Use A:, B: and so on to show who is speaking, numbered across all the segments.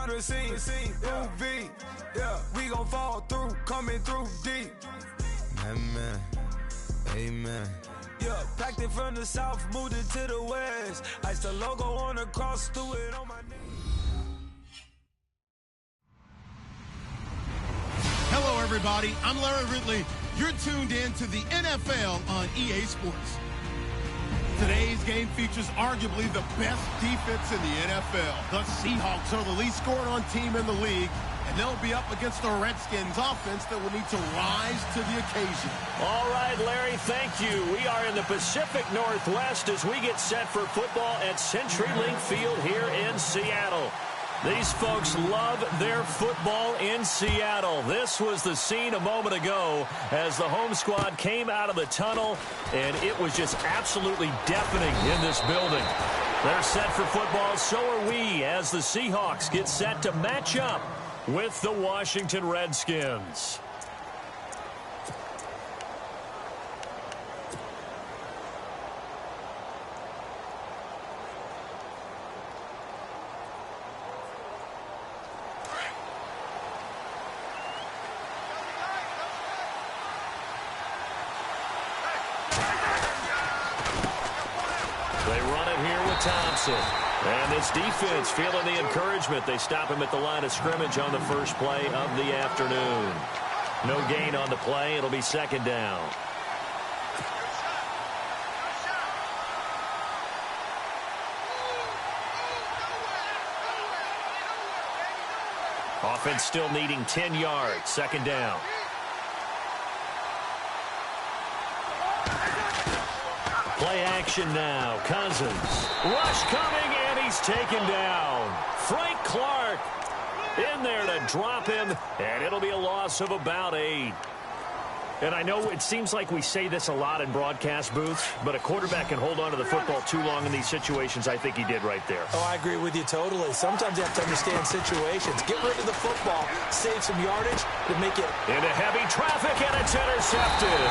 A: behind the scenes. UV, yeah, we gon' fall through, coming through deep. Amen, amen. Yeah, packed it from the south, moved it to the west. Iced the logo on the cross, threw it on my neck.
B: Hello, everybody. I'm Larry Ridley. You're tuned in to the NFL on EA Sports. Today's game features arguably the best defense in the NFL. The Seahawks are the least scoring team in the league, and they'll be up against the Redskins offense that will need to rise to the occasion.
C: All right, Larry, thank you. We are in the Pacific Northwest as we get set for football at CenturyLink Field here in Seattle. These folks love their football in Seattle. This was the scene a moment ago as the home squad came out of the tunnel, and it was just absolutely deafening in this building. They're set for football, so are we, as the Seahawks get set to match up with the Washington Redskins. Thompson. And this defense feeling the encouragement. They stop him at the line of scrimmage on the first play of the afternoon. No gain on the play. It'll be second down. Offense still needing 10 yards. Second down. Play action now. Cousins. Rush coming, and he's taken down. Frank Clark in there to drop him, and it'll be a loss of about 8. And I know it seems like we say this a lot in broadcast booths, but a quarterback can hold on to the football too long in these situations. I think he did right there.
D: Oh, I agree with you totally. Sometimes you have to understand situations. Get rid of the football, save some yardage to make it.
C: Into heavy traffic, and it's intercepted.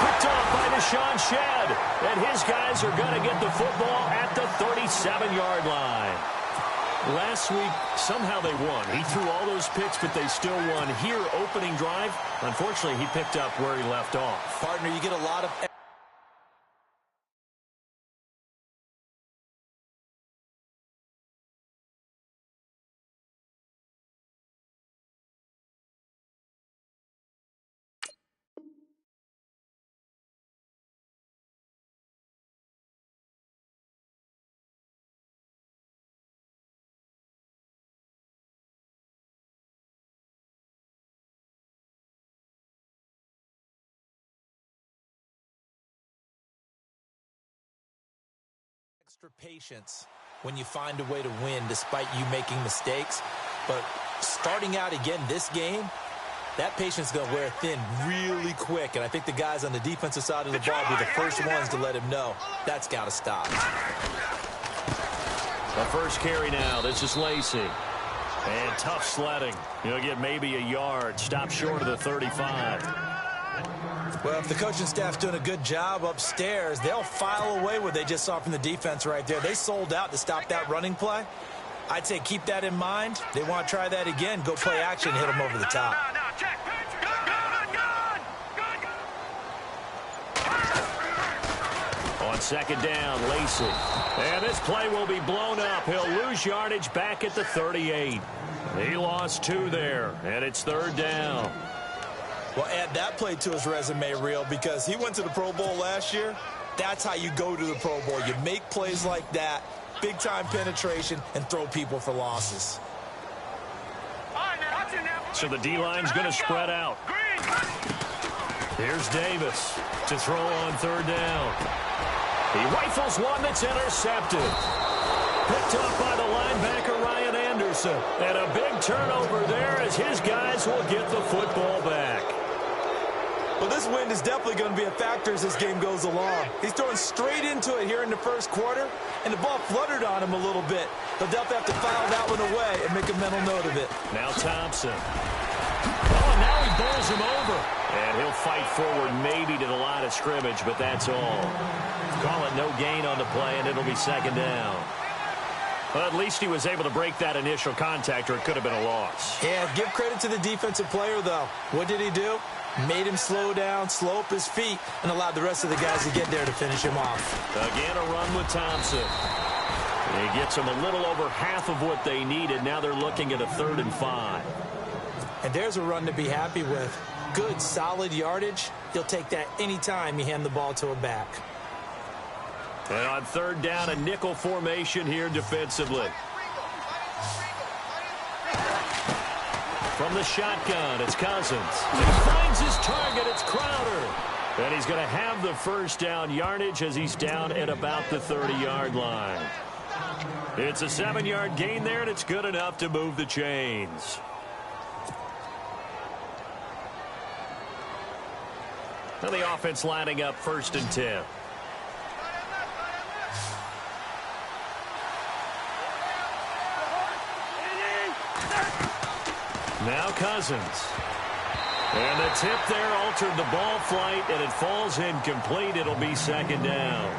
C: Picked off by Deshaun Shedd, and his guys are going to get the football at the 37-yard line. Last week, somehow they won. He threw all those picks, but they still won. Here, opening drive, unfortunately, he picked up where he left off.
D: Partner, you get a lot of... extra patience when you find a way to win despite you making mistakes. But starting out again this game, that patience is going to wear thin really quick. And I think the guys on the defensive side of the ball will be the first ones to let him know that's got to stop.
C: The first carry now. This is Lacey. And tough sledding. He'll get maybe a yard. Stop short of the 35.
D: Well, if the coaching staff's doing a good job upstairs, they'll file away what they just saw from the defense right there. They sold out to stop that running play. I'd say keep that in mind. They want to try that again. Go play action, hit them over the top.
C: On second down, Lacey. And this play will be blown up. He'll lose yardage back at the 38. He lost 2 there, and it's third down.
D: Well, add that play to his resume, Real, because he went to the Pro Bowl last year. That's how you go to the Pro Bowl. You make plays like that, big-time penetration, and throw people for losses.
C: So the D-line's going to spread out. Here's Davis to throw on third down. He rifles one that's intercepted. Picked up by the linebacker, Ryan Anderson. And a big turnover there as his guys will get the football back.
D: Well, this wind is definitely going to be a factor as this game goes along. He's throwing straight into it here in the first quarter, and the ball fluttered on him a little bit. He'll definitely have to file that one away and make a mental note of it.
C: Now Thompson. Oh, and now he bowls him over. And he'll fight forward maybe to the line of scrimmage, but that's all. Call it no gain on the play, and it'll be second down. Well, at least he was able to break that initial contact, or it could have been a loss.
D: Yeah, give credit to the defensive player, though. What did he do? Made him slow down, slow up his feet, and allowed the rest of the guys to get there to finish him off.
C: Again, a run with Thompson. He gets them a little over half of what they needed. Now they're looking at a 3rd and 5.
D: And there's a run to be happy with. Good, solid yardage. You'll take that anytime you hand the ball to a back.
C: And on 3rd down, a nickel formation here defensively. From the shotgun, it's Cousins. He finds his target. It's Crowder. And he's going to have the first down yardage as he's down at about the 30-yard line. It's a 7-yard gain there, and it's good enough to move the chains. And the offense lining up 1st and 10. Now Cousins. And the tip there altered the ball flight, and it falls incomplete. It'll be 2nd down.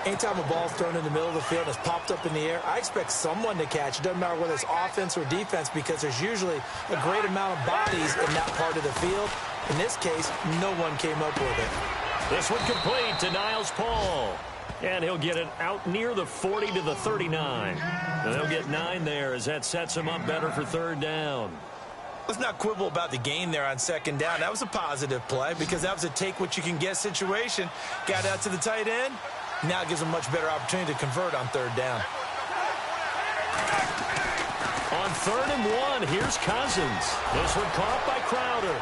D: Anytime a ball's thrown in the middle of the field and it's popped up in the air, I expect someone to catch. It doesn't matter whether it's offense or defense, because there's usually a great amount of bodies in that part of the field. In this case, no one came up with it.
C: This one complete to Niles Paul. And he'll get it out near the 40 to the 39. And they'll get 9 there as that sets him up better for 3rd down.
D: Let's not quibble about the gain there on 2nd down. That was a positive play because that was a take-what-you-can-get situation. Got out to the tight end. Now it gives them a much better opportunity to convert on 3rd down.
C: On 3rd and 1, here's Cousins. This one caught by Crowder.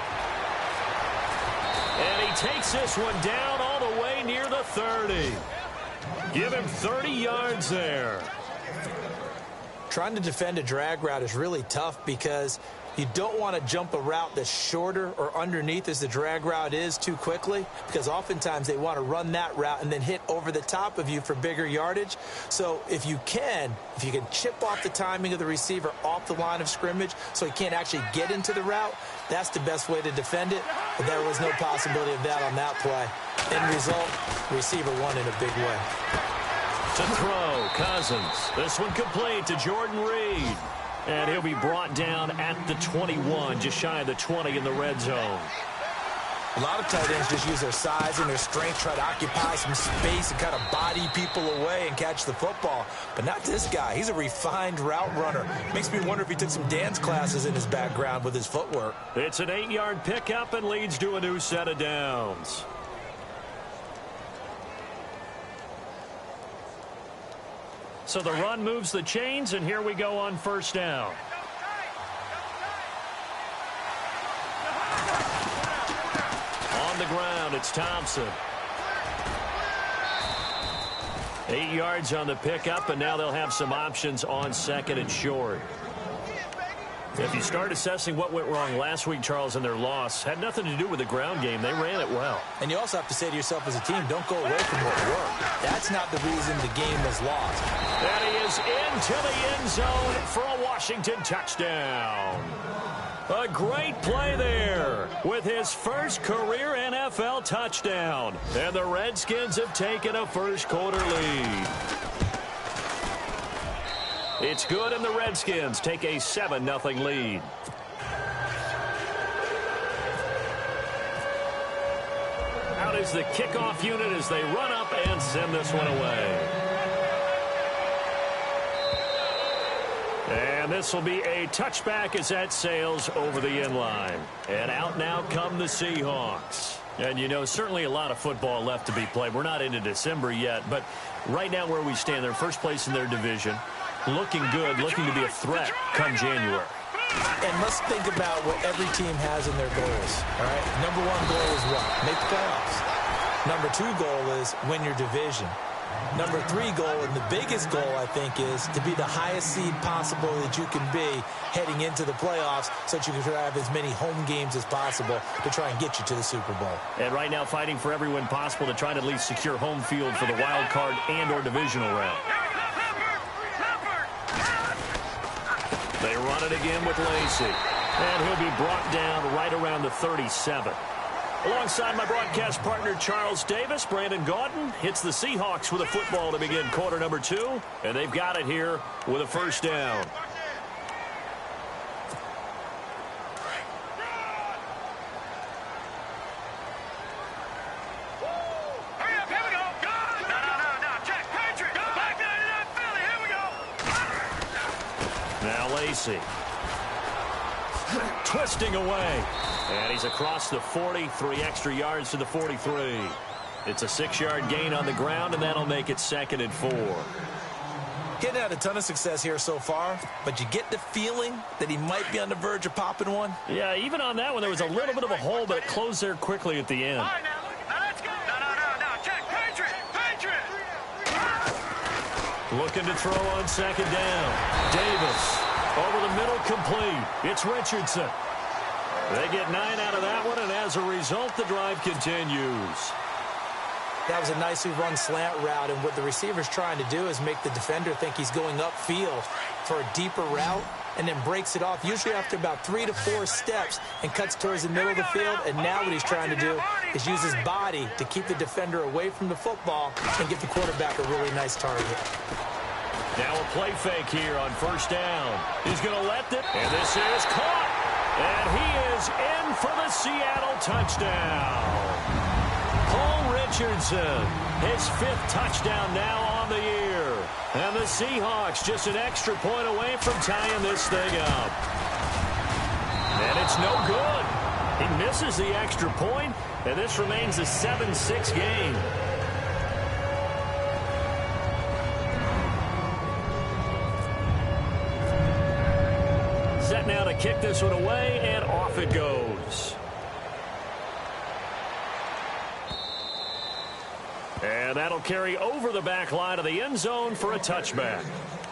C: And he takes this one down all the way near the 30. Give him 30 yards there.
D: Trying to defend a drag route is really tough because you don't want to jump a route that's shorter or underneath as the drag route is too quickly, because oftentimes they want to run that route and then hit over the top of you for bigger yardage. So if you can chip off the timing of the receiver off the line of scrimmage so he can't actually get into the route, that's the best way to defend it. But there was no possibility of that on that play. End result, receiver won in a big way.
C: To throw, Cousins. This one complete to Jordan Reed. And he'll be brought down at the 21, just shy of the 20 in the red zone.
D: A lot of tight ends just use their size and their strength, try to occupy some space and kind of body people away and catch the football. But not this guy. He's a refined route runner. Makes me wonder if he took some dance classes in his background with his footwork.
C: It's an 8-yard pickup and leads to a new set of downs. So the run moves the chains, and here we go on 1st down. On the ground, it's Thompson. 8 yards on the pickup, and now they'll have some options on 2nd and short. If you start assessing what went wrong last week, Charles, in their loss, had nothing to do with the ground game. They ran it well.
D: And you also have to say to yourself as a team, don't go away from what worked. That's not the reason the game was lost.
C: And he is into the end zone for a Washington touchdown. A great play there with his first career NFL touchdown. And the Redskins have taken a first-quarter lead. It's good, and the Redskins take a 7-0 lead. Out is the kickoff unit as they run up and send this one away. And this will be a touchback as that sails over the end line. And out now come the Seahawks. And, you know, certainly a lot of football left to be played. We're not into December yet, but right now where we stand, they're first place in their division. Looking good, looking to be a threat come January.
D: And let's think about what every team has in their goals, all right? Number 1 goal is what? Make the playoffs. Number 2 goal is win your division. Number 3 goal, and the biggest goal, I think, is to be the highest seed possible that you can be heading into the playoffs so that you can have as many home games as possible to try and get you to the Super Bowl.
C: And right now fighting for every win possible to try to at least secure home field for the wild card and or divisional round. They run it again with Lacey. And he'll be brought down right around the 37. Alongside my broadcast partner, Charles Davis, Brandon Gaudin hits the Seahawks with a football to begin quarter number 2, and they've got it here with a first down. Now Lacey. Twisting away. And he's across the 40, 3 extra yards to the 43. It's a 6-yard gain on the ground, and that'll make it 2nd and 4.
D: Getting had a ton of success here so far, but you get the feeling that he might be on the verge of popping one.
C: Yeah, even on that one, there was a little bit of a hole, but it closed there quickly at the end.
E: All right, now let's go. No, check. Patriot.
C: Looking to throw on 2nd down. Davis over the middle, complete. It's Richardson. They get 9 out of that one, and as a result, the drive continues.
D: That was a nicely run slant route, and what the receiver's trying to do is make the defender think he's going upfield for a deeper route, and then breaks it off, usually after about 3 to 4 steps, and cuts towards the middle of the field. And now what he's trying to do is use his body to keep the defender away from the football and give the quarterback a really nice target.
C: Now a play fake here on 1st down. He's going to let it, and this is caught. And he is in for the Seattle touchdown. Paul Richardson, his 5th touchdown now on the year. And the Seahawks just an extra point away from tying this thing up. And it's no good. He misses the extra point, and this remains a 7-6 game. Set now to kick this one away, and off it goes. And that'll carry over the back line of the end zone for a touchback.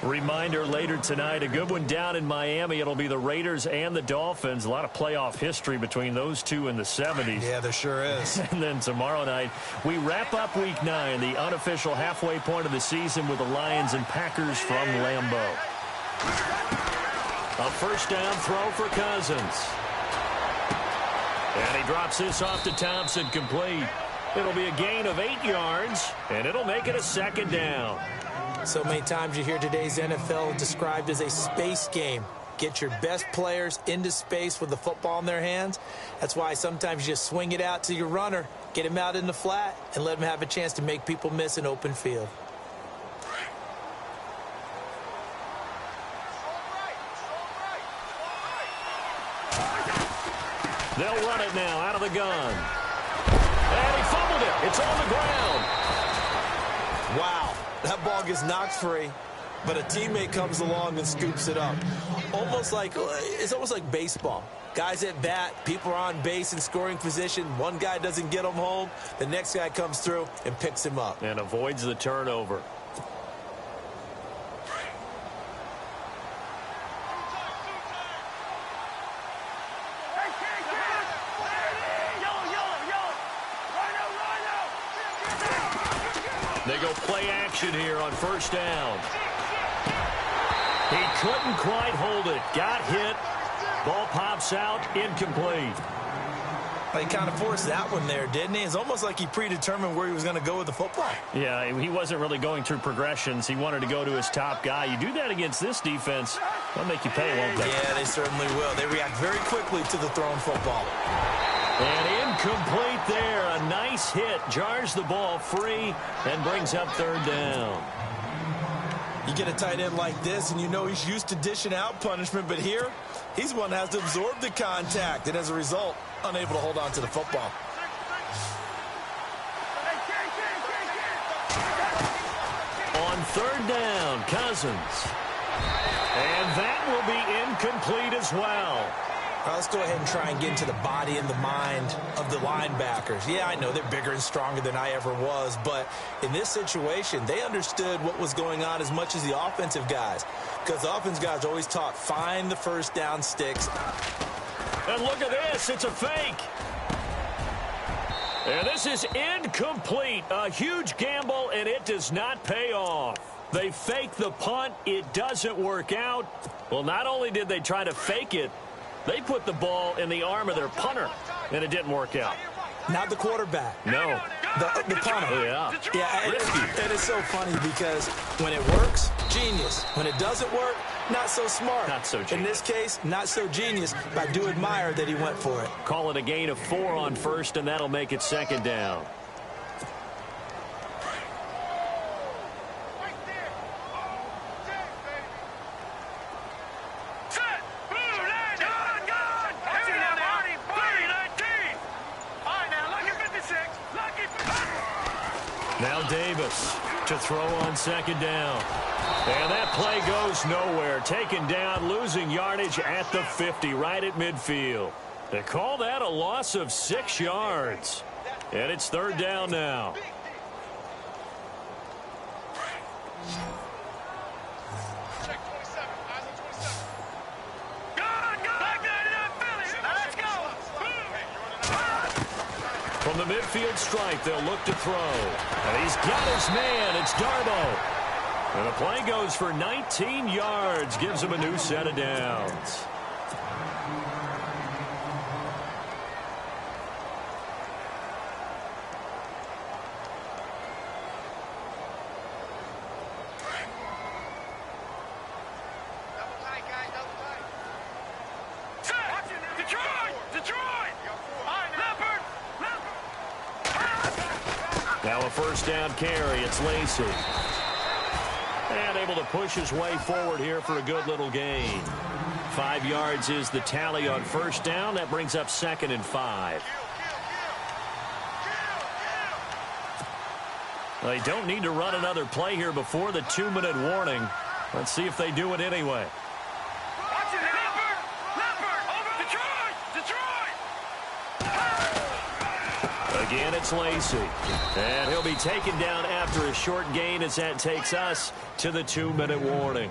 C: Reminder later tonight, a good one down in Miami. It'll be the Raiders and the Dolphins. A lot of playoff history between those two in the 70s.
D: Yeah, there sure is.
C: And then tomorrow night, we wrap up Week 9, the unofficial halfway point of the season with the Lions and Packers from Lambeau. A 1st down throw for Cousins. And he drops this off to Thompson, complete. It'll be a gain of 8 yards, and it'll make it a 2nd down.
D: So many times you hear today's NFL described as a space game. Get your best players into space with the football in their hands. That's why sometimes you just swing it out to your runner, get him out in the flat, and let him have a chance to make people miss an open field.
C: They'll run it now out of the gun. And he fumbled it. It's on the ground.
D: Wow, that ball gets knocked free, but a teammate comes along and scoops it up. It's almost like baseball. Guys at bat, people are on base in scoring position. One guy doesn't get him home. The next guy comes through and picks him up.
C: And avoids the turnover. They go play action here on 1st down. He couldn't quite hold it. Got hit. Ball pops out. Incomplete.
D: He kind of forced that one there, didn't he? It's almost like he predetermined where he was going to go with the football.
C: Yeah, he wasn't really going through progressions. He wanted to go to his top guy. You do that against this defense, they'll make you pay, won't they?
D: Yeah, they certainly will. They react very quickly to the thrown football.
C: And incomplete there. A nice hit. Jars the ball free and brings up 3rd down.
D: You get a tight end like this, and you know he's used to dishing out punishment, but here, he's one that has to absorb the contact, and as a result, unable to hold on to the football.
C: On 3rd down, Cousins. And that will be incomplete as well.
D: Let's go ahead and try and get into the body and the mind of the linebackers. Yeah, I know they're bigger and stronger than I ever was, but in this situation, they understood what was going on as much as the offensive guys, because the offensive guys always taught, find the 1st down sticks.
C: And look at this. It's a fake. And this is incomplete. A huge gamble, and it does not pay off. They fake the punt. It doesn't work out. Well, not only did they try to fake it, they put the ball in the arm of their punter, and it didn't work out.
D: not the quarterback.
C: No.
D: The punter.
C: Oh, yeah.
D: Yeah,
C: Risky.
D: and it's so funny because when it works, genius. When it doesn't work, not so smart.
C: Not so genius.
D: In this case, not so genius, but I do admire that he went for it.
C: Call it a gain of 4 on first, and that'll make it second down. Now Davis to throw on second down. And that play goes nowhere. Taken down, losing yardage at the 50, right at midfield. They call that a loss of 6 yards. And it's third down now. From the midfield stripe, they'll look to throw. And he's got his man. It's Darbo. And the play goes for 19 yards. Gives him a new set of downs. Now a first down carry. It's Lacey. And able to push his way forward here for a good little gain. 5 yards is the tally on first down. That brings up 2nd and 5. They don't need to run another play here before the 2-minute warning. Let's see if they do it anyway. Again, it's Lacey. And he'll be taken down after a short gain as that takes us to the 2-minute warning.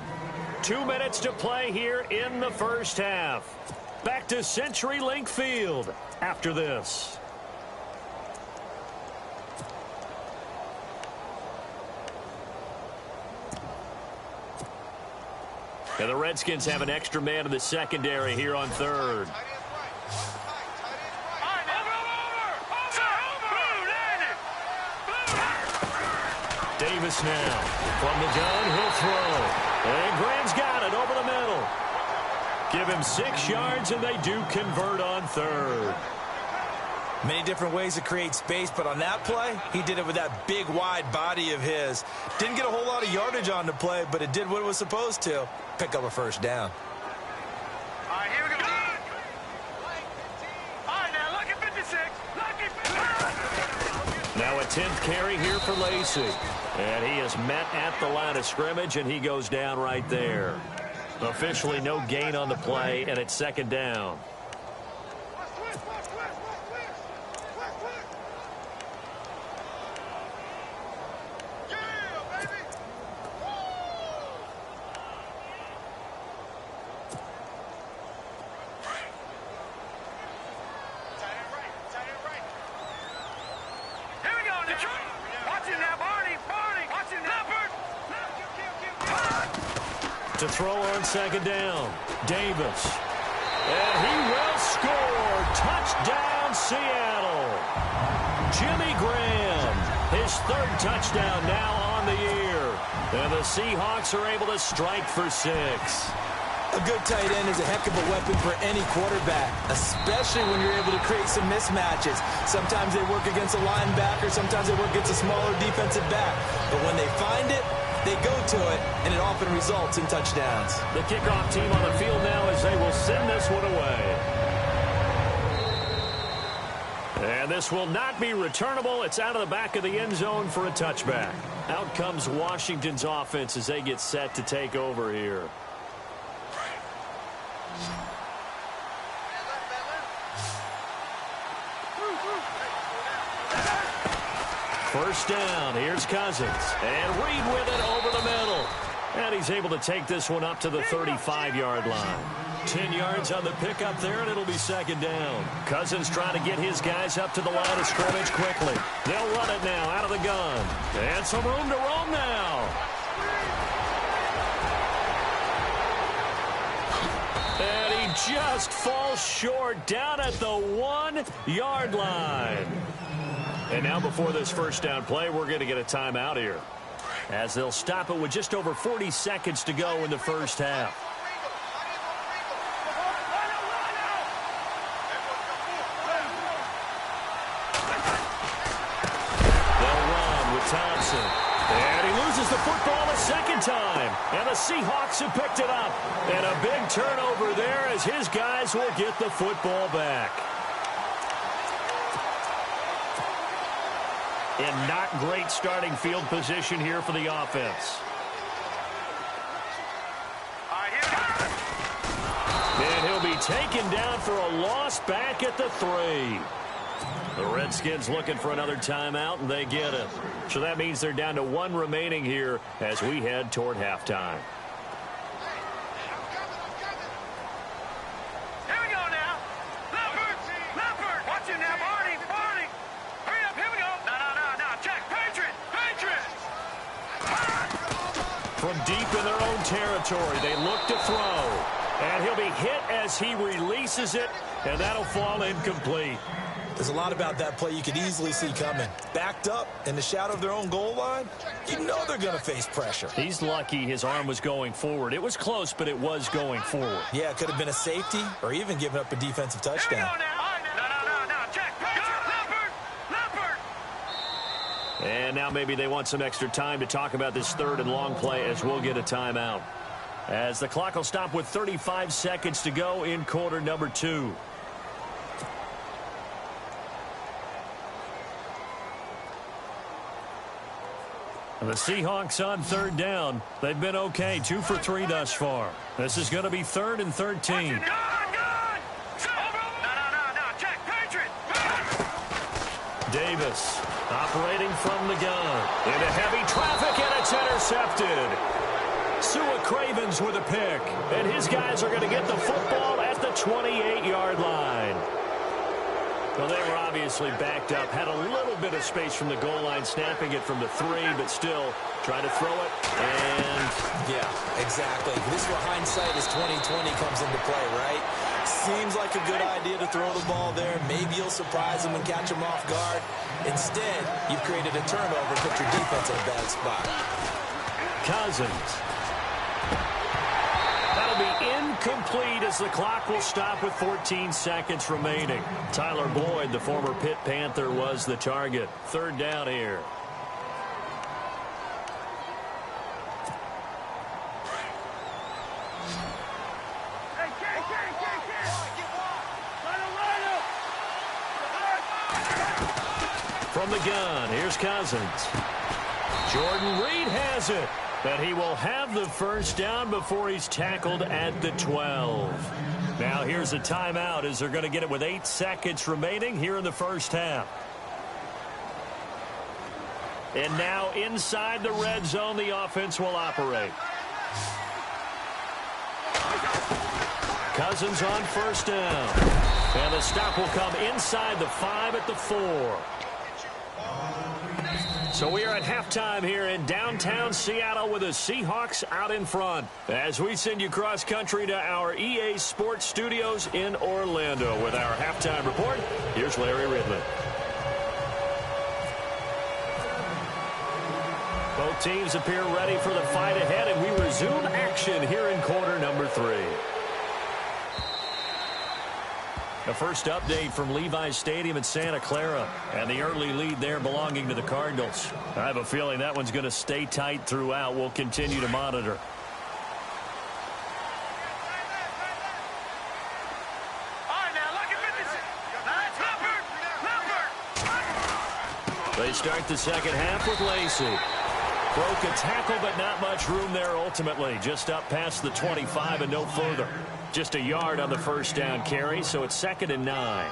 C: 2 minutes to play here in the first half. Back to CenturyLink Field after this. And the Redskins have an extra man in the secondary here on third. Davis now. From the gun, he'll throw. And Graham's got it over the middle. Give him 6 yards, and they do convert on third.
D: Many different ways to create space, but on that play, he did it with that big, wide body of his. Didn't get a whole lot of yardage on the play, but it did what it was supposed to. Pick up a first down.
E: All right, here we go. All right, now look at 56.
C: Now a 10th carry here for Lacey. And he is met at the line of scrimmage, and he goes down right there. Officially no gain on the play, and it's second down. To throw on second down, Davis. And he will score. Touchdown, Seattle. Jimmy Graham, his 3rd touchdown now on the year. And the Seahawks are able to strike for 6.
D: A good tight end is a heck of a weapon for any quarterback, especially when you're able to create some mismatches. Sometimes they work against a linebacker, sometimes they work against a smaller defensive back. But when they find it, they go to it, and it often results in touchdowns.
C: The kickoff team on the field now as they will send this one away. And this will not be returnable. It's out of the back of the end zone for a touchback. Out comes Washington's offense as they get set to take over here. First down, here's Cousins. And Reed with it over the middle. And he's able to take this one up to the 35-yard line. 10 yards on the pickup there, and it'll be second down. Cousins trying to get his guys up to the line of scrimmage quickly. They'll run it now out of the gun. And some room to roam now. And he just falls short down at the 1-yard line. And now before this first down play, we're going to get a timeout here, as they'll stop it with just over 40 seconds to go in the first half. They'll run with Thompson. And he loses the football a second time. And the Seahawks have picked it up. And a big turnover there as his guys will get the football back. And not great starting field position here for the offense. And he'll be taken down for a loss back at the 3. The Redskins looking for another timeout, and they get it. So that means they're down to 1 remaining here as we head toward halftime.
E: Here we go now. Leopard. Watch it now, Barney. Hurry up, here we go. No. Check. Patriot.
C: From deep in their own territory, they look to throw. And he'll be hit as he releases it, and that'll fall incomplete.
D: There's a lot about that play you could easily see coming. Backed up in the shadow of their own goal line, you know they're going to face pressure.
C: He's lucky his arm was going forward. It was close, but it was going forward.
D: Yeah, it could have been a safety or even given up a defensive touchdown.
E: Here we go now. No. Check. Leopard.
C: And now maybe they want some extra time to talk about this third and long play as we'll get a timeout. As the clock will stop with 35 seconds to go in quarter number 2. The Seahawks on third down. They've been okay, 2 for 3 thus far. This is going to be 3rd and 13.
E: Good. No. Check. Patriot.
C: Davis operating from the gun. Into heavy traffic, and it's intercepted. Sua Cravens with a pick. And his guys are going to get the football at the 28-yard line. Well, they were obviously backed up, had a little bit of space from the goal line, snapping it from the 3, but still trying to throw it. And
D: yeah, exactly. This is where hindsight is 20/20 comes into play, right? Seems like a good idea to throw the ball there. Maybe you'll surprise them and catch them off guard. Instead, you've created a turnover and put your defense in a bad spot.
C: Cousins. That'll be incomplete as the clock will stop with 14 seconds remaining. Tyler Boyd, the former Pitt Panther, was the target. 3rd down here. From the gun, here's Cousins. Jordan Reed has it. But he will have the first down before he's tackled at the 12. Now here's a timeout as they're going to get it with 8 seconds remaining here in the first half. And now inside the red zone, the offense will operate. Cousins on first down. And the stop will come inside the 5 at the 4. So we are at halftime here in downtown Seattle with the Seahawks out in front. As we send you cross-country to our EA Sports Studios in Orlando with our halftime report, here's Larry Ridley. Both teams appear ready for the fight ahead, and we resume action here in quarter number 3. The first update from Levi's Stadium in Santa Clara, and the early lead there belonging to the Cardinals. I have a feeling that one's going to stay tight throughout. We'll continue to monitor.
E: All right, now look at this.
C: They start the second half with Lacey. Broke a tackle, but not much room there ultimately. Just up past the 25 and no further. Just a yard on the first down carry, so it's 2nd and 9.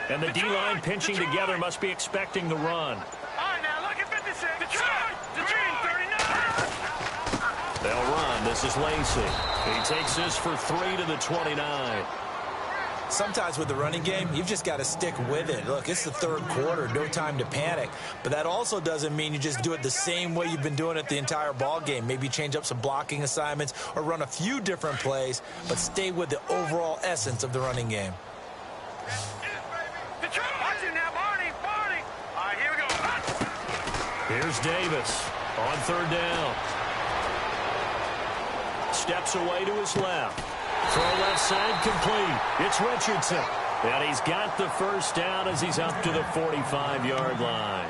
C: And the D-line pinching together must be expecting the run.
E: All right, now look at 56. Detroit, 39.
C: They'll run. This is Lacey. He takes this for 3 to the 29.
D: Sometimes with the running game, you've just got to stick with it. Look, it's the third quarter, no time to panic. But that also doesn't mean you just do it the same way you've been doing it the entire ball game. Maybe change up some blocking assignments or run a few different plays, but stay with the overall essence of the running game.
E: Watch it now, Barney. All right, here we go.
C: Here's Davis on third down. Steps away to his left. Throw left side complete. It's Richardson. And he's got the first down as he's up to the 45-yard line.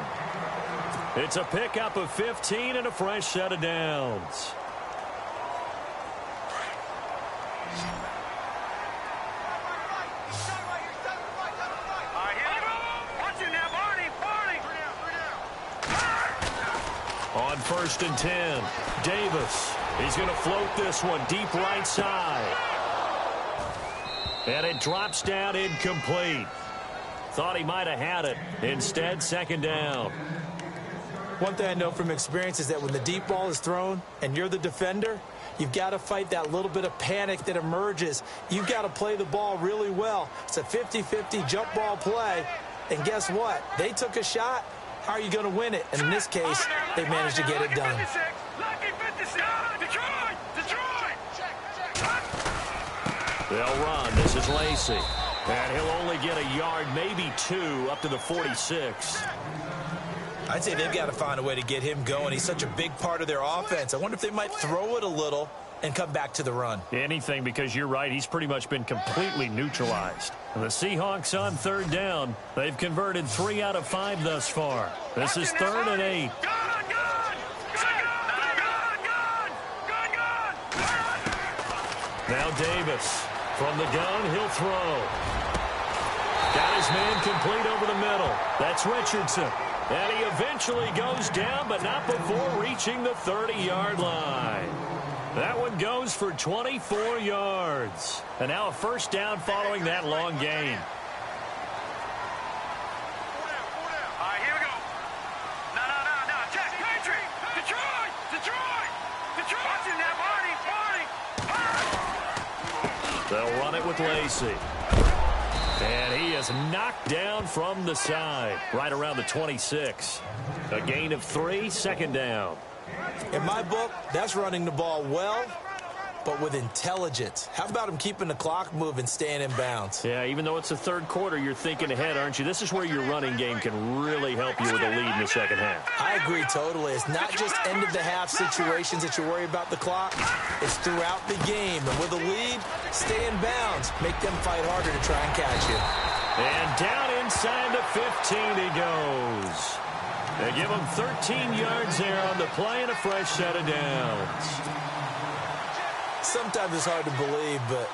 C: It's a pickup of 15 and a fresh set of downs.
E: All right, here we go. Watch it now, Barney.
C: On 1st and 10, Davis. He's going to float this one deep right side. And it drops down incomplete. Thought he might have had it. Instead, second down.
D: One thing I know from experience is that when the deep ball is thrown and you're the defender, you've got to fight that little bit of panic that emerges. You've got to play the ball really well. It's a 50-50 jump ball play. And guess what? They took a shot. How are you going to win it? And in this case, they managed to get it done.
C: They'll run. This is Lacey. And he'll only get a yard, maybe 2, up to the 46.
D: I'd say they've got to find a way to get him going. He's such a big part of their offense. I wonder if they might throw it a little and come back to the run.
C: Anything, because you're right. He's pretty much been completely neutralized. And the Seahawks on third down. They've converted 3 out of 5 thus far. This is 3rd and 8. Now Davis. From the gun, he'll throw. Got his man complete over the middle. That's Richardson. And he eventually goes down, but not before reaching the 30-yard line. That one goes for 24 yards. And now a first down following that long gain.
E: All right, here we go. No. Check. Patriot. Detroit. Watch it now, Barney.
C: They'll run it with Lacey. And he is knocked down from the side, right around the 26. A gain of 3, second down.
D: In my book, that's running the ball well, but with intelligence. How about him keeping the clock moving, staying in bounds?
C: Yeah, even though it's the third quarter, you're thinking ahead, aren't you? This is where your running game can really help you with a lead in the second half.
D: I agree totally. It's not just end-of-the-half situations that you worry about the clock. It's throughout the game. And with a lead, stay in bounds. Make them fight harder to try and catch you.
C: And down inside the 15 he goes. They give him 13 yards there on the play and a fresh set of downs.
D: Sometimes it's hard to believe, but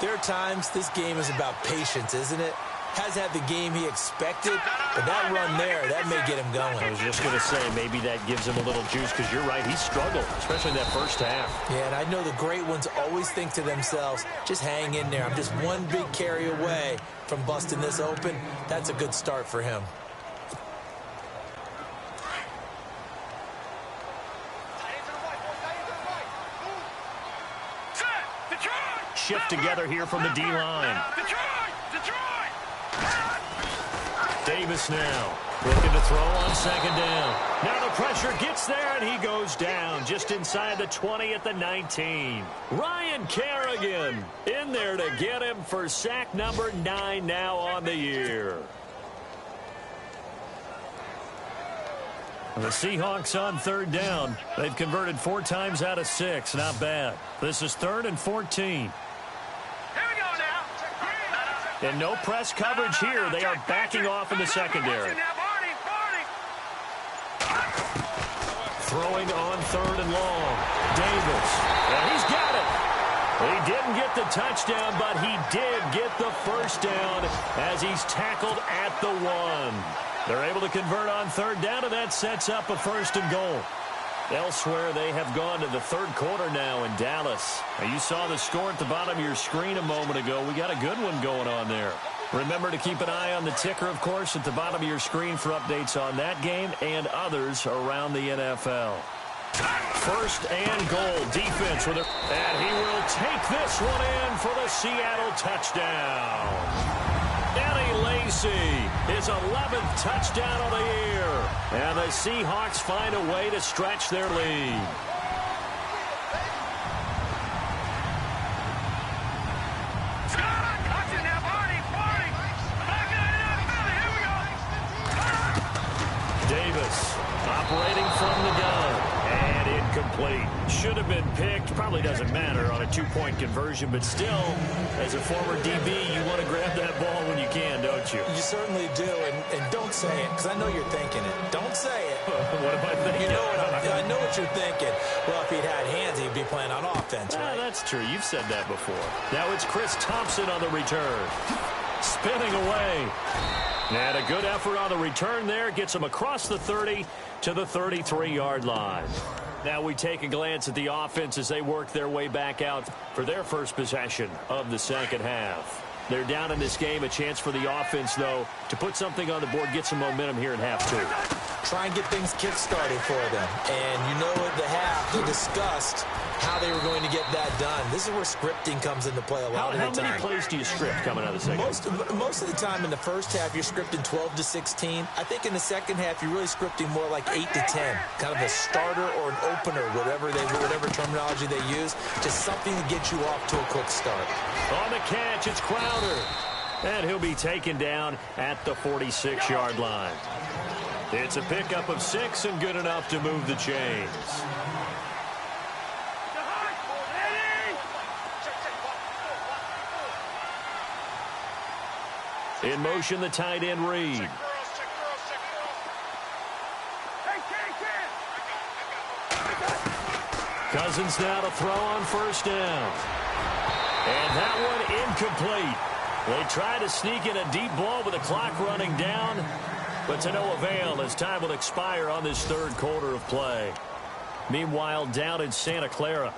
D: there are times this game is about patience, isn't it? Has had the game he expected, but that run there, that may get him going.
C: I was just going to say, maybe that gives him a little juice, because you're right, he struggled, especially in that first half.
D: Yeah, and I know the great ones always think to themselves, just hang in there. I'm just one big carry away from busting this open. That's a good start for him.
C: Shift together here from the D-line.
E: Detroit!
C: Davis now looking to throw on second down. Now the pressure gets there, and he goes down just inside the 20 at the 19. Ryan Kerrigan in there to get him for sack number 9 now on the year. The Seahawks on third down. They've converted 4 times out of 6. Not bad. This is 3rd and 14. And no press coverage here. They are backing off in the secondary. Throwing on 3rd and long. Davis. And he's got it. He didn't get the touchdown, but he did get the first down as he's tackled at the 1. They're able to convert on third down, and that sets up a 1st and goal. Elsewhere, they have gone to the third quarter now in Dallas. Now, you saw the score at the bottom of your screen a moment ago. We got a good one going on there. Remember to keep an eye on the ticker, of course, at the bottom of your screen for updates on that game and others around the NFL. First and goal, defense with it. And he will take this one in for the Seattle touchdown. Eddie Lacy, his 11th touchdown of the year. And the Seahawks find a way to stretch their lead. Davis operating from the gun. And incomplete. Should have been picked. Probably doesn't matter on a two-point conversion, but still, as a former DB, you want to grab that ball when you can, don't you?
D: You certainly do, and don't say it, because I know you're thinking it. Don't say it.
C: What am I thinking?
D: You know I know what you're thinking. Well, if he'd had hands, he'd be playing on offense, right?
C: That's true. You've said that before. Now it's Chris Thompson on the return. Spinning away. And a good effort on the return there. Gets him across the 30 to the 33-yard line. Now we take a glance at the offense as they work their way back out for their first possession of the second half. They're down in this game. A chance for the offense, though, to put something on the board, get some momentum here in half two.
D: Try and get things kick-started for them. And you know at the half, they discussed how they were going to get that done. This is where scripting comes into play a lot of the time.
C: How many plays do you script coming out of the second?
D: Most of the time in the first half, you're scripting 12 to 16. I think in the second half, you're really scripting more like 8 to 10. Kind of a starter or an opener, whatever terminology they use. Just something to get you off to a quick start.
C: On the catch, it's Crowder. And he'll be taken down at the 46-yard line. It's a pickup of 6 and good enough to move the chains. In motion, the tight end Reed. Cousins now to throw on first down. And that one incomplete. They try to sneak in a deep ball with the clock running down, but to no avail as time will expire on this third quarter of play. Meanwhile, down in Santa Clara.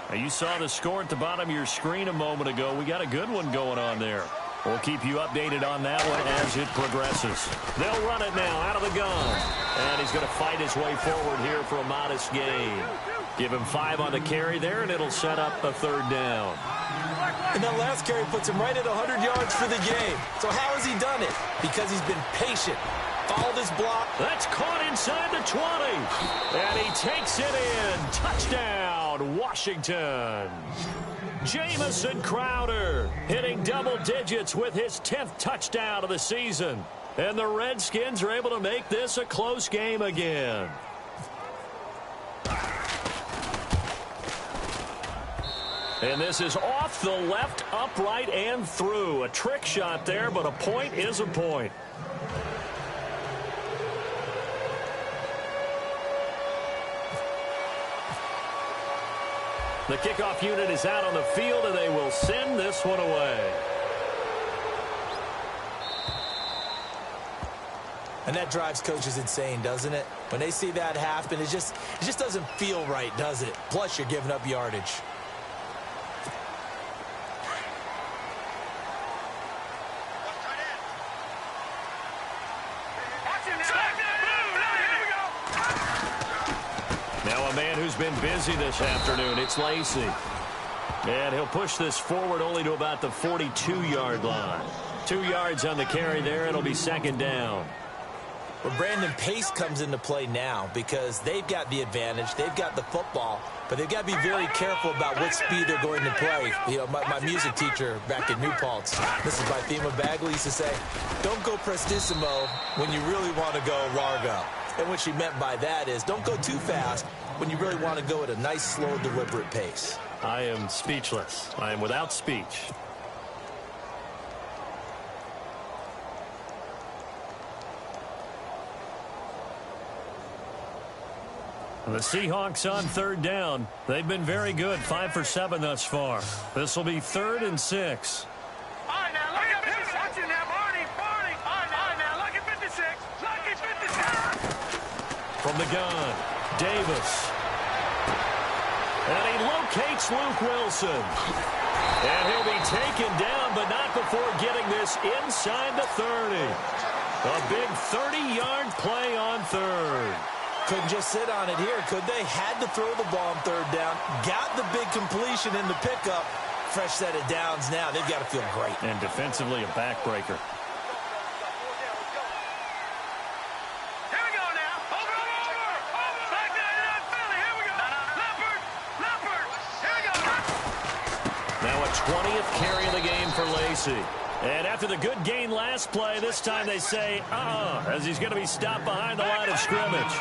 C: Now, you saw the score at the bottom of your screen a moment ago. We got a good one going on there. We'll keep you updated on that one as it progresses. They'll run it now out of the gun. And he's going to fight his way forward here for a modest gain. Give him 5 on the carry there, and it'll set up a third down.
D: And that last carry puts him right at 100 yards for the game. So how has he done it? Because he's been patient. Followed his block.
C: That's caught inside the 20. And he takes it in. Touchdown, Washington. Jamison Crowder hitting double digits with his 10th touchdown of the season. And the Redskins are able to make this a close game again. And this is off the left, upright, and through. A trick shot there, but a point is a point. The kickoff unit is out on the field, and they will send this one away.
D: And that drives coaches insane, doesn't it? When they see that happen, it just doesn't feel right, does it? Plus, you're giving up yardage.
C: Now a man who's been busy this afternoon, it's Lacy. And he'll push this forward only to about the 42-yard line. 2 yards on the carry there. It'll be second down.
D: Well, Brandon, pace comes into play now because they've got the advantage. They've got the football, but they've got to be very careful about what speed they're going to play. You know, my music teacher back in New Paltz, this is by Thema Bagley, used to say, don't go prestissimo when you really want to go largo. And what she meant by that is don't go too fast when you really want to go at a nice, slow, deliberate pace.
C: I am speechless. I am without speech. The Seahawks on third down. They've been very good, 5 for 7 thus far. This will be 3rd and 6.
E: All right, now, look at 56. Watch it now, Barney. All right, now, look at 56. Look at 56.
C: From the gun, Davis. And he locates Luke Wilson. And he'll be taken down, but not before getting this inside the 30. A big 30-yard play on third.
D: couldn't just sit on it here, could they? Had to throw the ball on third down. Got the big completion in the pickup. Fresh set of downs now. They've got to feel great.
C: And defensively, a backbreaker. Now a 20th carry of the game for Lacy. And after the good gain last play, this time they say, as he's going to be stopped behind the line of scrimmage.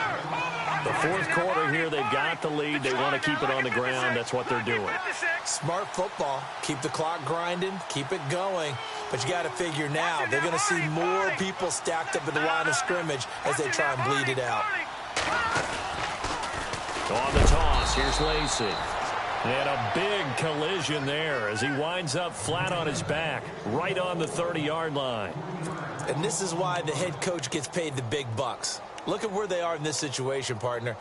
C: The fourth quarter here, they've got the lead. They want to keep it on the ground. That's what they're doing.
D: Smart football. Keep the clock grinding. Keep it going. But you got to figure now, they're going to see more people stacked up at the line of scrimmage as they try and bleed it out.
C: On the toss, here's Lacy. And a big collision there as he winds up flat on his back, right on the 30-yard line.
D: And this is why the head coach gets paid the big bucks. Look at where they are in this situation, partner.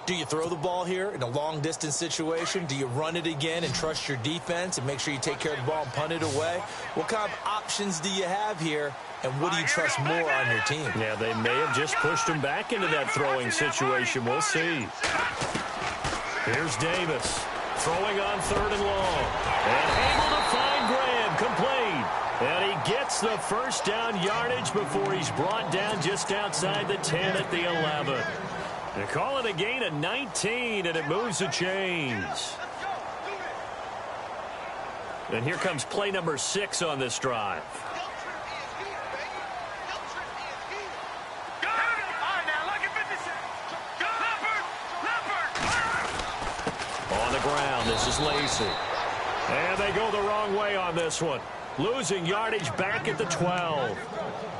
D: Do you throw the ball here in a long-distance situation? Do you run it again and trust your defense and make sure you take care of the ball and punt it away? What kind of options do you have here, and what do you trust more on your team?
C: Yeah, they may have just pushed him back into that throwing situation. We'll see. Here's Davis. Throwing on third and long. And able to find Graham. Complete. And he gets the first down yardage before he's brought down just outside the 10 at the 11. They call it a gain of 19, and it moves the chains. And here comes play number 6 on this drive. Ground. This is Lacy. And they go the wrong way on this one. Losing yardage back at the 12.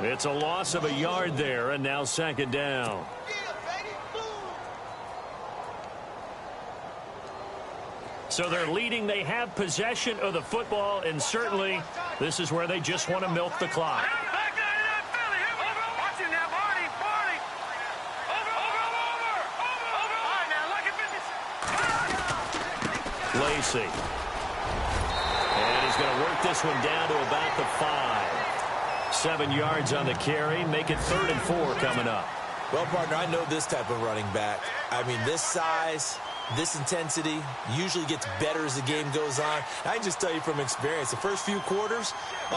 C: It's a loss of a yard there, and now second down. So they're leading. They have possession of the football, and certainly this is where they just want to milk the clock. Lacy. And he's going to work this one down to about the 5. 7 yards on the carry. Make it 3rd and 4 coming up.
D: Well, partner, I know this type of running back. I mean, this size, this intensity usually gets better as the game goes on. I can just tell you from experience, the first few quarters,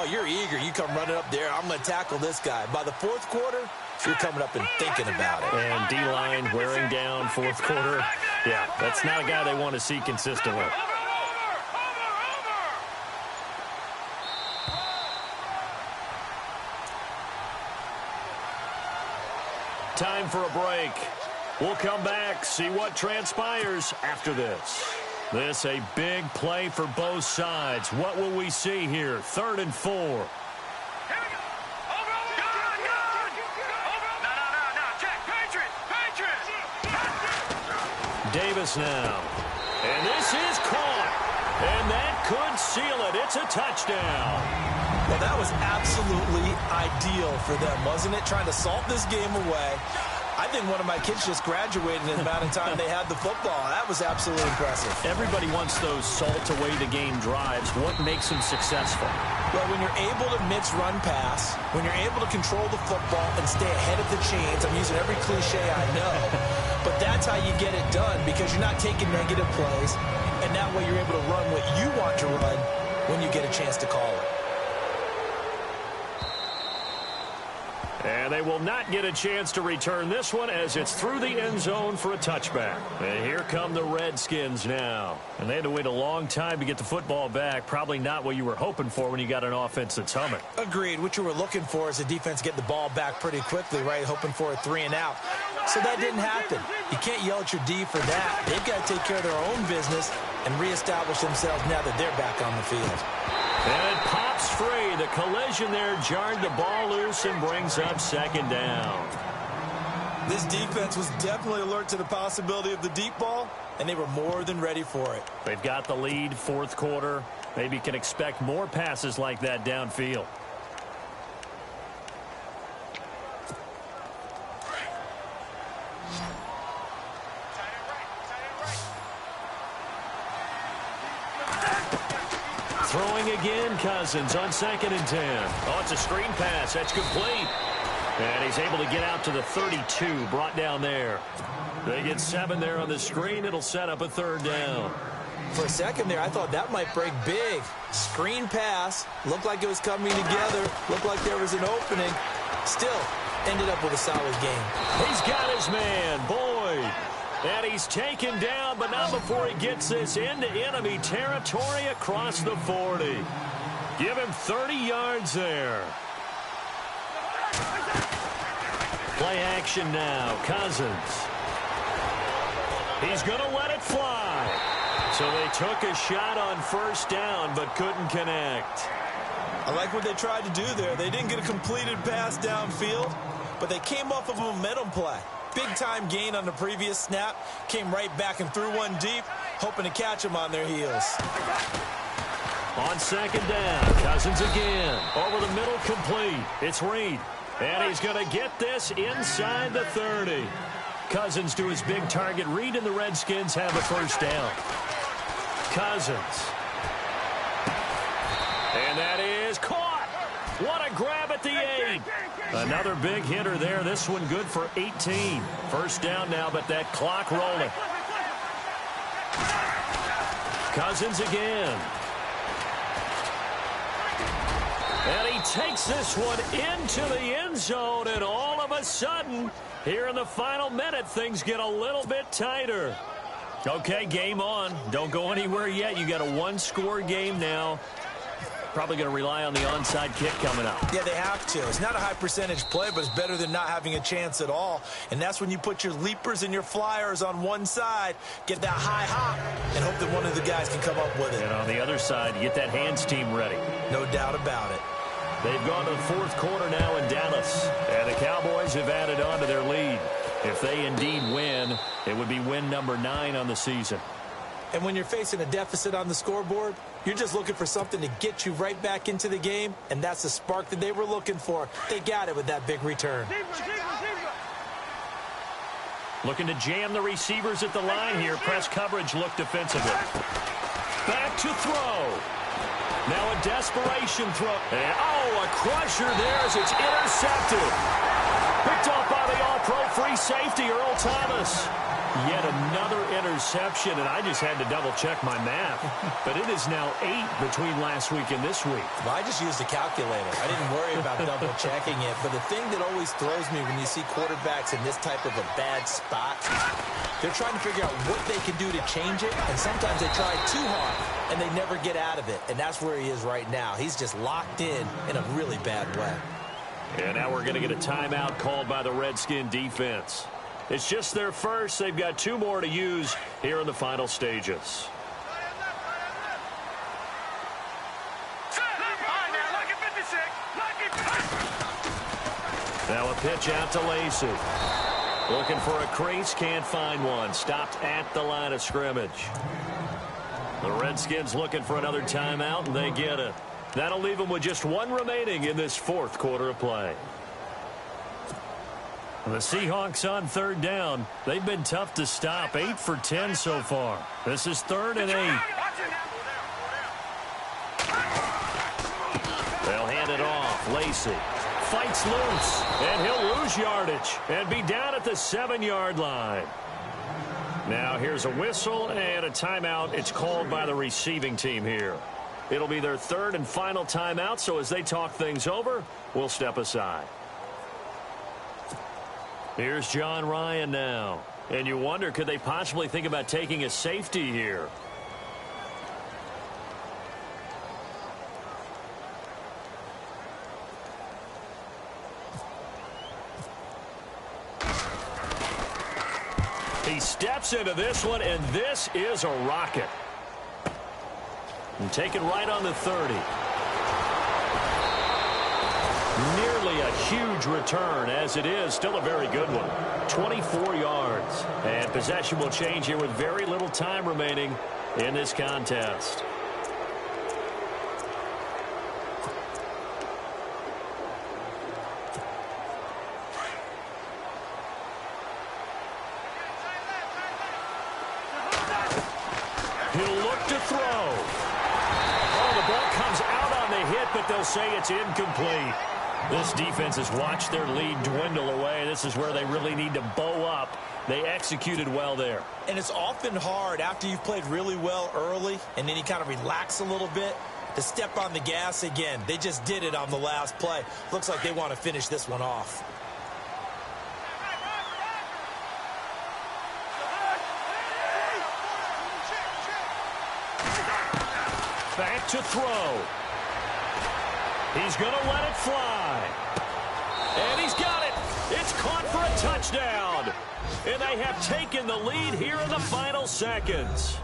D: you're eager. You come running up there. I'm going to tackle this guy. By the fourth quarter, you're coming up and thinking about it.
C: And D-line wearing down fourth quarter. Yeah, that's not a guy they want to see consistently. Time for a break. We'll come back, see what transpires after this. This a big play for both sides. What will we see here? 3rd and 4. Davis now. And this is caught. And that could seal it. It's a touchdown.
D: Well, that was absolutely ideal for them, wasn't it? Trying to salt this game away. I think one of my kids just graduated in the amount of time they had the football. That was absolutely impressive.
C: Everybody wants those salt-away-the-game drives. What makes them successful?
D: Well, when you're able to mix run pass, when you're able to control the football and stay ahead of the chains, I'm using every cliche I know, but that's how you get it done because you're not taking negative plays, and that way you're able to run what you want to run when you get a chance to call it.
C: And they will not get a chance to return this one as it's through the end zone for a touchback. And here come the Redskins now. And they had to wait a long time to get the football back. Probably not what you were hoping for when you got an offense that's humming.
D: Agreed. What you were looking for is the defense get the ball back pretty quickly, right? Hoping for a 3 and out. So that didn't happen. You can't yell at your D for that. They've got to take care of their own business and reestablish themselves now that they're back on the field.
C: And it pops free. The collision there jarred the ball loose and brings up second down.
D: This defense was definitely alert to the possibility of the deep ball, and they were more than ready for it.
C: They've got the lead, fourth quarter. Maybe can expect more passes like that downfield. Throwing again, Cousins on 2nd and 10. Oh, it's a screen pass. That's complete. And he's able to get out to the 32, brought down there. They get 7 there on the screen. It'll set up a 3rd down.
D: For a second there, I thought that might break big. Screen pass. Looked like it was coming together. Looked like there was an opening. Still, ended up with a solid game.
C: He's got his man, Boyd. And he's taken down, but not before he gets this into enemy territory across the 40. Give him 30 yards there. Play action now. Cousins. He's going to let it fly. So they took a shot on 1st down, but couldn't connect.
D: I like what they tried to do there. They didn't get a completed pass downfield, but they came off of a momentum play. Big-time gain on the previous snap. Came right back and threw one deep, hoping to catch them on their heels.
C: On 2nd down, Cousins again. Over the middle, complete. It's Reed. And he's going to get this inside the 30. Cousins to his big target. Reed and the Redskins have a 1st down. Cousins. And that is caught. What a grab at the 8. Another big hitter there. This one good for 18. 1st down now, but that clock rolling. Cousins again. And he takes this one into the end zone, and all of a sudden, here in the final minute, things get a little bit tighter. Okay, game on. Don't go anywhere yet. You got a 1-score game now. Probably going to rely on the onside kick coming up.
D: Yeah, they have to. It's not a high percentage play, but it's better than not having a chance at all. And that's when you put your leapers and your flyers on one side, get that high hop, and hope that one of the guys can come up with it.
C: And on the other side, you get that hands team ready.
D: No doubt about it.
C: They've gone to the 4th quarter now in Dallas, and the Cowboys have added on to their lead. If they indeed win, it would be win number 9 on the season.
D: And when you're facing a deficit on the scoreboard, you're just looking for something to get you right back into the game, and that's the spark that they were looking for. They got it with that big return.
C: Looking to jam the receivers at the line here. Press coverage look defensively. Back to throw. Now a desperation throw. And, a crusher there as it's intercepted. Picked off by the all-pro free safety, Earl Thomas. Yet another interception, and I just had to double-check my math. But it is now 8 between last week and this week.
D: Well, I just used a calculator. I didn't worry about double-checking it. But the thing that always throws me when you see quarterbacks in this type of a bad spot, they're trying to figure out what they can do to change it, and sometimes they try too hard, and they never get out of it. And that's where he is right now. He's just locked in a really bad way.
C: And now we're going to get a timeout called by the Redskin defense. It's just their first. They've got 2 more to use here in the final stages. Now a pitch out to Lacey. Looking for a crease, can't find one. Stopped at the line of scrimmage. The Redskins looking for another timeout, and they get it. That'll leave them with just 1 remaining in this 4th quarter of play. The Seahawks on 3rd down. They've been tough to stop. 8 for 10 so far. This is 3rd and 8. They'll hand it off. Lacey fights loose, and he'll lose yardage and be down at the 7-yard line. Now here's a whistle and a timeout. It's called by the receiving team here. It'll be their 3rd and final timeout, so as they talk things over, we'll step aside. Here's John Ryan now. And you wonder, could they possibly think about taking a safety here? He steps into this one, and this is a rocket. And taken right on the 30. Nearly a huge return, as it is still a very good one. 24 yards. And possession will change here with very little time remaining in this contest. He'll look to throw. Oh, the ball comes out on the hit, but they'll say it's incomplete. This defense has watched their lead dwindle away. This is where they really need to bow up. They executed well there.
D: And it's often hard after you've played really well early and then you kind of relax a little bit to step on the gas again. They just did it on the last play. Looks like they want to finish this one off.
C: Back to throw. He's going to let it fly. And he's got it. It's caught for a touchdown. And they have taken the lead here in the final seconds.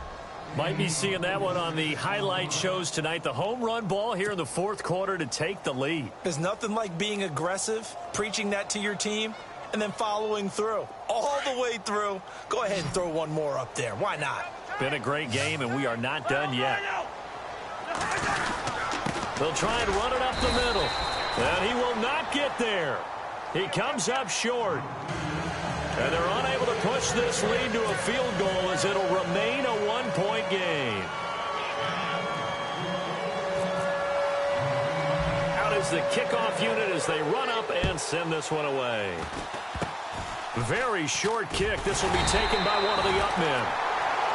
C: Might be seeing that one on the highlight shows tonight. The home run ball here in the fourth quarter to take the lead.
D: There's nothing like being aggressive, preaching that to your team, and then following through. All the way through. Go ahead and throw one more up there. Why not?
C: Been a great game, and we are not done yet. They'll try and run it up the middle. And he will not get there. He comes up short. And they're unable to push this lead to a field goal as it'll remain a one-point game. Out is the kickoff unit as they run up and send this one away. Very short kick. This will be taken by one of the up men.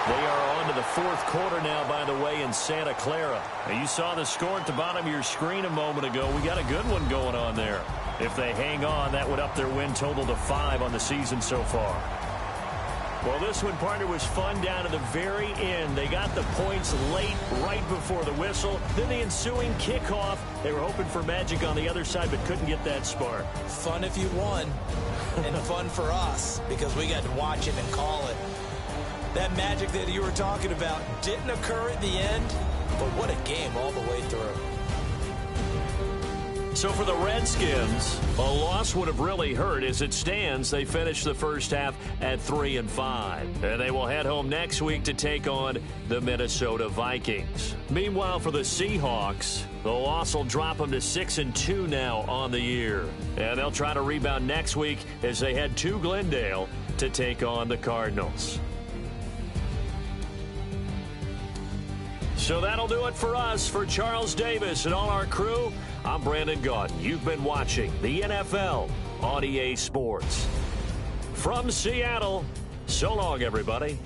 C: They are on to the fourth quarter now, by the way, in Santa Clara. Now, you saw the score at the bottom of your screen a moment ago. We got a good one going on there. If they hang on, that would up their win total to 5 on the season so far. Well, this one, partner, was fun down to the very end. They got the points late, right before the whistle. Then the ensuing kickoff. They were hoping for magic on the other side, but couldn't get that spark.
D: Fun if you won, and fun for us because we got to watch it and call it. That magic that you were talking about didn't occur at the end, but what a game all the way through.
C: So for the Redskins, a loss would have really hurt. As it stands, they finished the first half at 3-5. And they will head home next week to take on the Minnesota Vikings. Meanwhile, for the Seahawks, the loss will drop them to 6-2 now on the year. And they'll try to rebound next week as they head to Glendale to take on the Cardinals. So that'll do it for us. For Charles Davis and all our crew, I'm Brandon Gaudin. You've been watching the NFL on EA Sports. From Seattle, so long, everybody.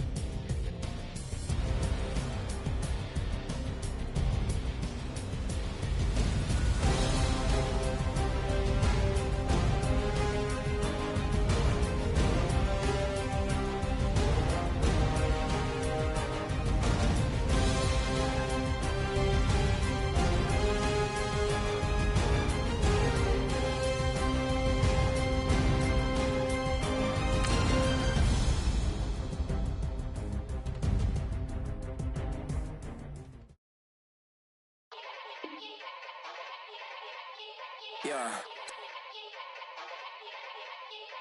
F: Yeah.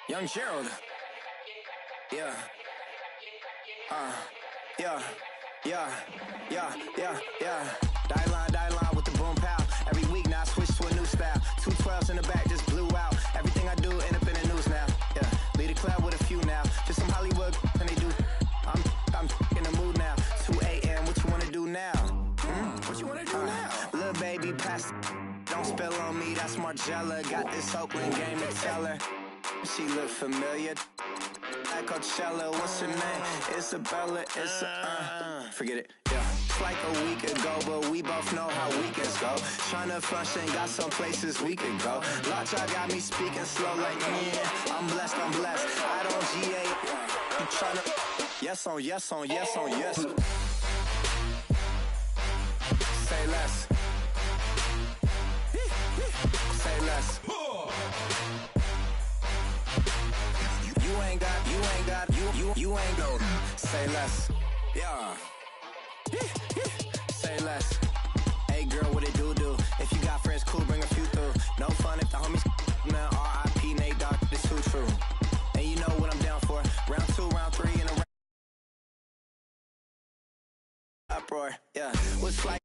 F: Young Gerald. Yeah. Yeah. Die line with the boom pow. Every week now I switch to a new style. 212s in the back just blew out. Everything I do end up in the news now. Yeah. Lead a club with a few now. Just some Hollywood and they do. I'm in the mood now. 2 a.m. What you wanna do now? What you wanna do now? Little baby pass. Don't spill on me, that's Margella. Got this Oakland game to tell her. She look familiar. Like Coachella, what's her name? Isabella, forget it, yeah. It's like a week ago, but we both know how weekends go. Tryna function, got some places we could go. Lot y'all got me speaking slow like, yeah, I'm blessed. I don't GA, you tryna, yes on yes. Say less. Say less. You ain't got, say less. Yeah. Say less. Hey girl, what it do? If you got friends, cool, bring a few through. No fun if the homies, man, R.I.P. Nate Dogg, this too true. And you know what I'm down for. Round 2, round 3, and a uproar. Yeah. What's like